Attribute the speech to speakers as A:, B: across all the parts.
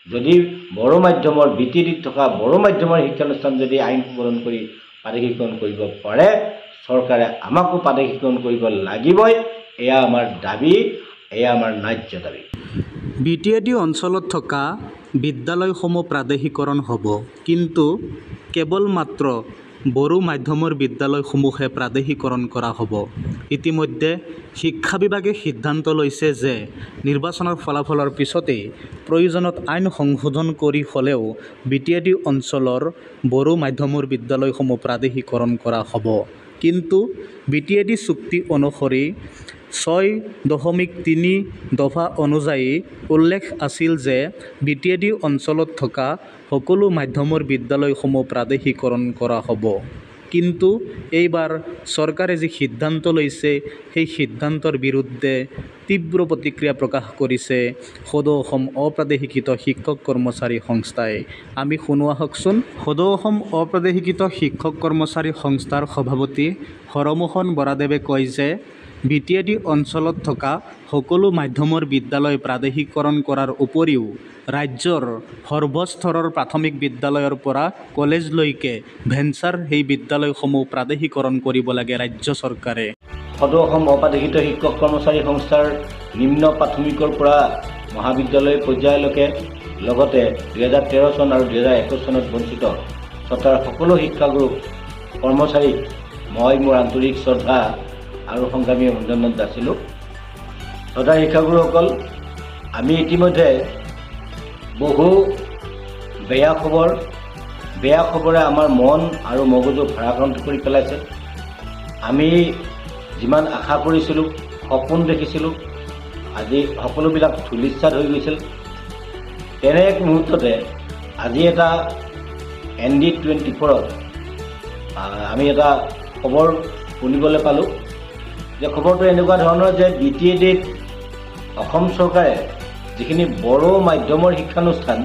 A: যদি বড়ো মাধ্যমৰ BTDত থকা বড়ো মাধ্যমৰ শিক্ষানুষ্ঠান যদি আইন সংশোধন কৰি প্ৰাদেশিকৰণ কৰিব পাৰে, চৰকাৰে আমাকো প্ৰাদেশিকৰণ কৰিব লাগিবই। এয়া আমাৰ দাবী, এয়া আমাৰ ন্যায্য দাবী।
B: BTAD অঞ্চলত থকা বিদ্যালয়সমূহ প্ৰাদেশিকৰণ হ'ব, কিন্তু কেৱল মাত্ৰ বড়ো মাধ্যমৰ বিদ্যালয়সমূহে প্ৰাদেশিকৰণ কৰা হ'ব। ইতিমধ্যে শিক্ষা বিভাগে সিদ্ধান্ত লৈছে যে নিৰ্বাচনৰ ফলাফলৰ পিছতেই প্ৰয়োজনত আইন সংশোধন কৰি হ'লেও BTAD অঞ্চলৰ বড়ো মাধ্যমৰ বিদ্যালয়সমূহ প্ৰাদেশিকৰণ কৰা হ'ব। কিন্তু BTAD চুক্তি অনুসৰি 6.3 দফা অনুযায়ী উল্লেখ আছিল যে BTAD অঞ্চলত থকা সকলো মাধ্যমৰ বিদ্যালয়সমূহ প্ৰাদেশিকৰণ কৰা হ'ব। কিন্তু এইবাৰ চৰকাৰে যি সিদ্ধান্ত লৈছে, সেই সিদ্ধান্তৰ বিৰুদ্ধে তীব্ৰ প্ৰতিক্ৰিয়া প্ৰকাশ কৰিছে সদৌ অসম অপ্ৰাদেশিকৃত শিক্ষক কৰ্মচাৰী সংস্থাই। আমি শুনো আহকচোন। সদৌ অসম অপ্ৰাদেশিকৃত শিক্ষক কৰ্মচাৰী সংস্থাৰ সভাপতি হৰমোহন বৰাদেৱে কয় যে BTAD অঞ্চলত থকা সকলো মাধ্যমৰ বিদ্যালয় প্ৰাদেশিকৰণ কৰাৰ উপৰিও ৰাজ্যৰ সৰ্বস্তৰৰ প্ৰাথমিক বিদ্যালয়ৰ পৰা কলেজলৈকে ভেঞ্চাৰ সেই বিদ্যালয়সমূহ প্ৰাদেশিকৰণ কৰিব লাগে ৰাজ্য চৰকাৰে।
A: সদৌ অসম অপ্ৰাদেশিকৃত শিক্ষক কৰ্মচাৰী সংস্থাৰ নিম্ন প্ৰাথমিকৰ পৰা মহাবিদ্যালয় পৰ্যায়লৈকে লগতে 2013 চন আৰু 2021 চনত বঞ্চিত ছটাৰ সকলো শিক্ষাগুৰু কৰ্মচাৰীক মই মোৰ আন্তৰিক শ্ৰদ্ধা আৰু সংগ্ৰামী অভিনন্দন যাচিলোঁ। ছটাৰ শিক্ষাগুৰুসকল, আমি ইতিমধ্যে বহু বেয়া খবৰে আমাৰ মন আৰু মগজু ভাৰাক্ৰান্ত কৰি পেলাইছে। আমি যিমান আশা কৰিছিলোঁ, সপোন দেখিছিলোঁ, আজি সকলোবিলাক ধূলিসাৎ হৈ গৈছিল। তেনে এক মুহূৰ্ততে আজি এটা ND24ত আমি এটা খবৰ শুনিবলৈ পালোঁ যে খবৰটো এনেকুৱা ধৰণৰ যে BTADত অসম চৰকাৰে যিখিনি বড়ো মাধ্যমৰ শিক্ষানুষ্ঠান,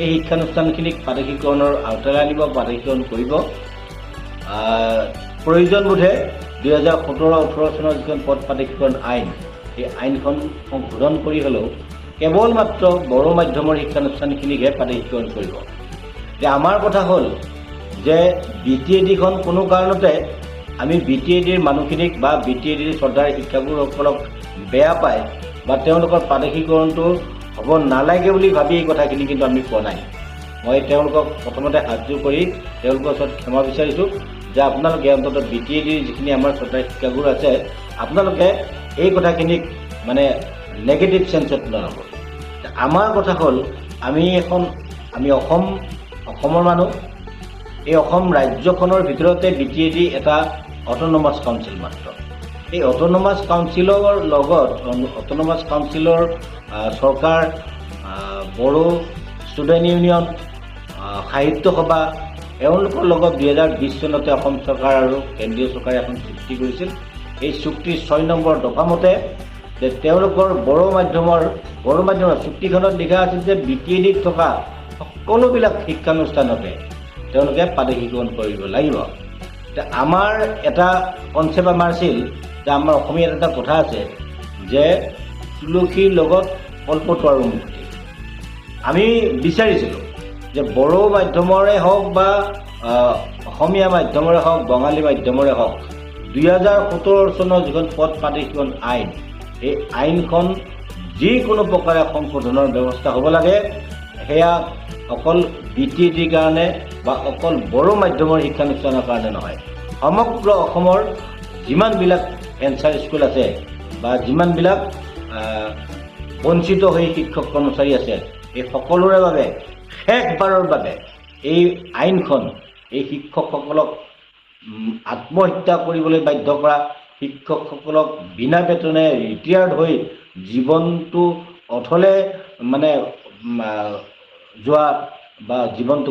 A: এই শিক্ষানুষ্ঠানখিনিক প্ৰাদেশিকৰণৰ আওতালৈ আনিব, প্ৰাদেশিকৰণ কৰিব। প্ৰয়োজন বোধে 2017-18 চনৰ যিখন পদ প্ৰাদেশিকৰণ আইন, এই আইনখন সংশোধন কৰি হ'লেও কেৱল মাত্ৰ বড়ো মাধ্যমৰ শিক্ষানুষ্ঠানখিনিকহে প্ৰাদেশিকৰণ কৰিব। যে আমাৰ কথা হ'ল যে BTADখন কোনো কাৰণতে আমি BTADৰ মানুহখিনিক বা BTADৰ শ্ৰদ্ধাৰ শিক্ষাগুৰুসকলক বেয়া পায় বা তেওঁলোকৰ প্ৰাদেশিকৰণটো হ'ব নালাগে বুলি ভাবি এই কথাখিনি কিন্তু আমি কোৱা নাই। মই তেওঁলোকক প্ৰথমতে হাতযোৰ কৰি তেওঁলোকৰ ওচৰত ক্ষমা বিচাৰিছোঁ যে আপোনালোকে অন্ততঃ BTADৰ যিখিনি আমাৰ শ্ৰদ্ধাৰ শিক্ষাগুৰু আছে, আপোনালোকে এই কথাখিনিক মানে নেগেটিভ চেঞ্চত নল'ব। আমাৰ কথা হ'ল আমি অসমৰ মানুহ। এই অসম ৰাজ্যখনৰ ভিতৰতে BTAD এটা অট'নমাছ কাউন্সিল মাত্ৰ। এই অট'নমাছ কাউন্সিলৰ চৰকাৰ, বড়ো ষ্টুডেণ্ট ইউনিয়ন, সাহিত্য সভা, এওঁলোকৰ লগত 2020 চনতে অসম চৰকাৰ আৰু কেন্দ্ৰীয় চৰকাৰে এখন চুক্তি কৰিছিল। এই চুক্তিৰ 6 নম্বৰ দফা মতে যে তেওঁলোকৰ বড়ো মাধ্যমৰ চুক্তিখনত লিখা আছিল যে BTADত থকা সকলোবিলাক শিক্ষানুষ্ঠানতে তেওঁলোকে প্ৰাদেশিকৰণ কৰিব লাগিব। আমাৰ এটা কনচেপ্ট আছিল যে আমাৰ অসমীয়াত এটা কথা আছে যে তুলসীৰ লগত কল্পতৰু আৰু মুক্তি। আমি বিচাৰিছিলোঁ যে বড়ো মাধ্যমৰে হওক বা অসমীয়া মাধ্যমৰে হওক, বঙালী মাধ্যমৰে হওক, 2017 চনৰ যিখন পদ প্ৰাদেশিকৰণ আইন, এই আইনখন যিকোনো প্ৰকাৰে সংশোধনৰ ব্যৱস্থা হ'ব লাগে। সেয়া অকল BTADৰ কাৰণে বা অকল বড়ো মাধ্যমৰ শিক্ষানুষ্ঠানৰ কাৰণে নহয়, সমগ্ৰ অসমৰ যিমানবিলাক ভেঞ্চাৰ স্কুল আছে বা যিমানবিলাক বঞ্চিত হৈ শিক্ষক কৰ্মচাৰী আছে, এই সকলোৰে বাবে শেষবাৰৰ বাবে এই আইনখন এই শিক্ষকসকলক আত্মহত্যা কৰিবলৈ বাধ্য কৰা, শিক্ষকসকলক বিনা বেতনে ৰিটায়াৰ্ড হৈ জীৱনটো অথলে মানে যোৱা বা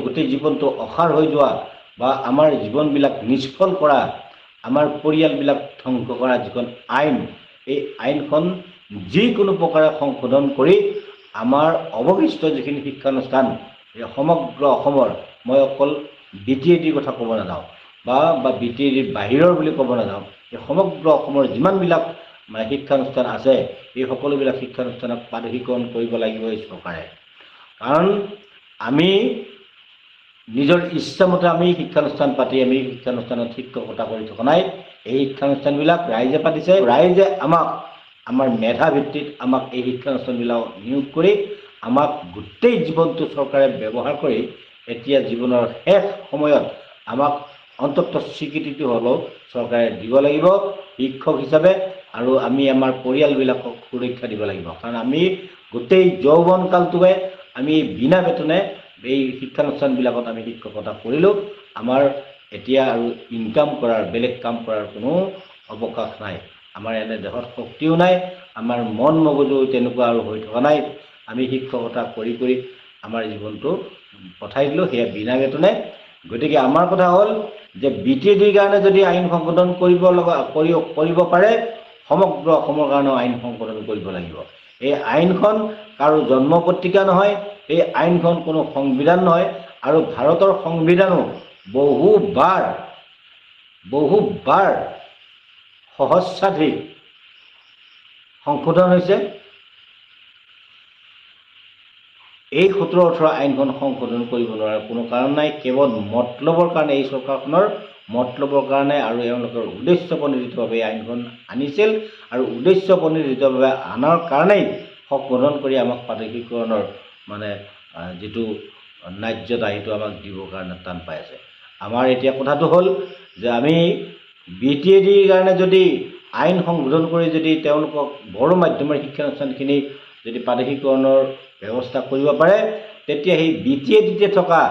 A: গোটেই জীৱনটো অসাৰ হৈ যোৱা বা আমাৰ জীৱনবিলাক নিষ্ফল কৰা, আমাৰ পৰিয়ালবিলাক ধ্বংস কৰা যিখন আইন, এই আইনখন যিকোনো প্ৰকাৰে সংশোধন কৰি আমাৰ অৱশিষ্ট যিখিনি শিক্ষানুষ্ঠান এই সমগ্ৰ অসমৰ, মই অকল BTADৰ কথা ক'ব নাযাওঁ বা BTADৰ বাহিৰৰ বুলি ক'ব নাযাওঁ, এই সমগ্ৰ অসমৰ যিমানবিলাক শিক্ষানুষ্ঠান আছে, এই সকলোবিলাক শিক্ষানুষ্ঠানক প্ৰাদেশিকৰণ কৰিব লাগিব এই চৰকাৰে। কাৰণ আমি নিজৰ ইচ্ছামতে আমি শিক্ষানুষ্ঠান পাতি আমি শিক্ষানুষ্ঠানত শিক্ষকতা কৰি থকা নাই। এই শিক্ষানুষ্ঠানবিলাক ৰাইজে পাতিছে। ৰাইজে আমাক আমাৰ মেধা ভিত্তিত আমাক এই শিক্ষানুষ্ঠানবিলাক নিয়োগ কৰি আমাক গোটেই জীৱনটো চৰকাৰে ব্যৱহাৰ কৰি এতিয়া জীৱনৰ শেষ সময়ত আমাক অন্ততঃ স্বীকৃতিটো হ'লেও চৰকাৰে দিব লাগিব শিক্ষক হিচাপে, আৰু আমি আমাৰ পৰিয়ালবিলাকক সুৰক্ষা দিব লাগিব। কাৰণ আমি গোটেই যৌৱনকালটোৱে আমি বিনা বেতনে এই শিক্ষানুষ্ঠানবিলাকত আমি শিক্ষকতা কৰিলোঁ। আমাৰ এতিয়া আৰু ইনকাম কৰাৰ বেলেগ কাম কৰাৰ কোনো অৱকাশ নাই। আমাৰ এনে দেহত শক্তিও নাই, আমাৰ মন মগজু তেনেকুৱা আৰু হৈ থকা নাই। আমি শিক্ষকতা কৰি কৰি আমাৰ জীৱনটো পঠাই দিলোঁ, সেয়া বিনা বেতনে। গতিকে আমাৰ কথা হ'ল যে BTEDৰ কাৰণে যদি আইন সংশোধন কৰিব পাৰে, সমগ্ৰ অসমৰ কাৰণেও আইন সংশোধন কৰিব লাগিব। এই আইনখন কাৰো জন্ম পত্ৰিকা নহয়, এই আইনখন কোনো সংবিধান নহয়, আৰু ভাৰতৰ সংবিধানো বহুবাৰ সহস্ৰাধিক সংশোধন হৈছে। এই 17-18 আইনখন সংশোধন কৰিব নোৱাৰাৰ কোনো কাৰণ নাই। কেৱল মতলবৰ কাৰণে, এই চৰকাৰখনৰ মতলবৰ কাৰণে আৰু এওঁলোকৰ উদ্দেশ্যপ্ৰণোদিতভাৱে এই আইনখন আনিছিল, আৰু উদ্দেশ্যপ্ৰণোদিতভাৱে আনাৰ কাৰণেই সংশোধন কৰি আমাক প্ৰাদেশিকৰণৰ যিটো ন্যায্যতা সেইটো আমাক দিবৰ কাৰণে টান পাই আছে। আমাৰ এতিয়া কথাটো হ'ল যে আমি BTEDৰ কাৰণে যদি আইন সংশোধন কৰি যদি তেওঁলোকক বড়ো মাধ্যমৰ শিক্ষানুষ্ঠানখিনি যদি প্ৰাদেশিকৰণৰ ব্যৱস্থা কৰিব পাৰে, তেতিয়া সেই BTEDতে থকা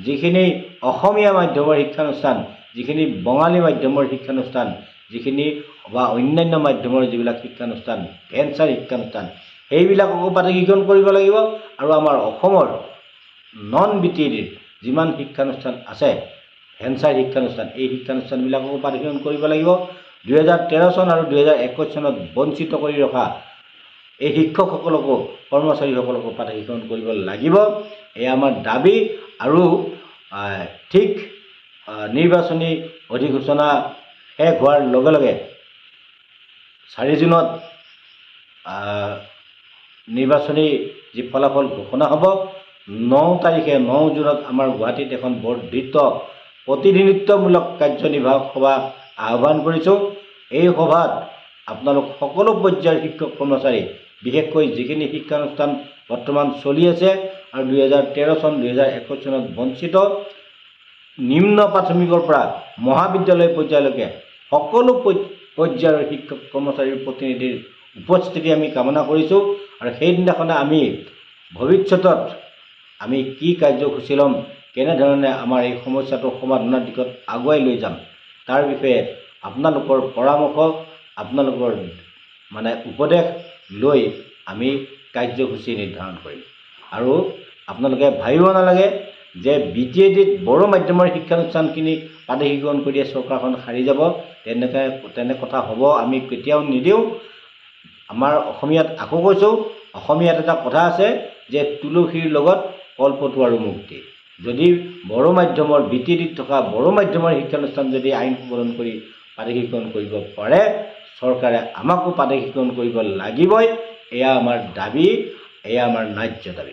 A: যিখিনি অসমীয়া মাধ্যমৰ শিক্ষানুষ্ঠান, যিখিনি বঙালী মাধ্যমৰ শিক্ষানুষ্ঠান, যিখিনি বা অন্যান্য মাধ্যমৰ যিবিলাক শিক্ষানুষ্ঠান, ভেঞ্চাৰ শিক্ষানুষ্ঠান, সেইবিলাককো প্ৰাদেশিকৰণ কৰিব লাগিব। আৰু আমাৰ অসমৰ নন BTEDৰ যিমান শিক্ষানুষ্ঠান আছে, ভেঞ্চাৰ শিক্ষানুষ্ঠান, এই শিক্ষানুষ্ঠানবিলাককো প্ৰাদেশিকৰণ কৰিব লাগিব। 2013 চন আৰু 2021 চনত বঞ্চিত কৰি ৰখা এই শিক্ষকসকলকো, কৰ্মচাৰীসকলকো প্ৰাদেশিকৰণ কৰিব লাগিব। এয়া আমাৰ দাবী। আৰু ঠিক নিৰ্বাচনী অধিসূচনা শেষ হোৱাৰ লগে লগে 4 জুনত নিৰ্বাচনী যি ফলাফল ঘোষণা হ'ব, 9 জুনত আমাৰ গুৱাহাটীত এখন বৰ্ধিত প্ৰতিনিধিত্বমূলক কাৰ্যনিৰ্বাহক সভা আহ্বান কৰিছোঁ। এই সভাত আপোনালোক সকলো পৰ্যায়ৰ শিক্ষক কৰ্মচাৰী, বিশেষকৈ যিখিনি শিক্ষানুষ্ঠান বৰ্তমান চলি আছে আৰু 2013 চন 2021 চনত বঞ্চিত, নিম্ন প্ৰাথমিকৰ পৰা মহাবিদ্যালয় পৰ্যায়লৈকে সকলো পৰ্যায়ৰ শিক্ষক কৰ্মচাৰীৰ প্ৰতিনিধিৰ উপস্থিতি আমি কামনা কৰিছোঁ। আৰু সেইদিনাখনে আমি ভৱিষ্যতত আমি কি কাৰ্যসূচী ল'ম, কেনেধৰণে আমাৰ এই সমস্যাটো সমাধানৰ দিশত আগুৱাই লৈ যাম, তাৰ বিষয়ে আপোনালোকৰ পৰামৰ্শ, আপোনালোকৰ উপদেশ লৈ আমি কাৰ্যসূচী নিৰ্ধাৰণ কৰিম। আৰু আপোনালোকে ভাবিব নালাগে যে BTEDত বড়ো মাধ্যমৰ শিক্ষানুষ্ঠানখিনি প্ৰাদেশিকৰণ কৰিয়ে চৰকাৰখন সাৰি যাব, তেনে কথা হ'ব আমি কেতিয়াও নিদিওঁ। আমাৰ অসমীয়াত আকৌ কৈছোঁ, অসমীয়াত এটা কথা আছে যে তুলসীৰ লগত কলপটুৱাৰো মুক্তি। যদি বড়ো মাধ্যমৰ BTEDত থকা বড়ো মাধ্যমৰ শিক্ষানুষ্ঠান যদি আইন সংশোধন কৰি প্ৰাদেশিকৰণ কৰিব পাৰে, চৰকাৰে আমাকো প্ৰাদেশিকৰণ কৰিব লাগিবই। এয়া আমাৰ দাবী, এয়া আমাৰ ন্যায্য দাবী।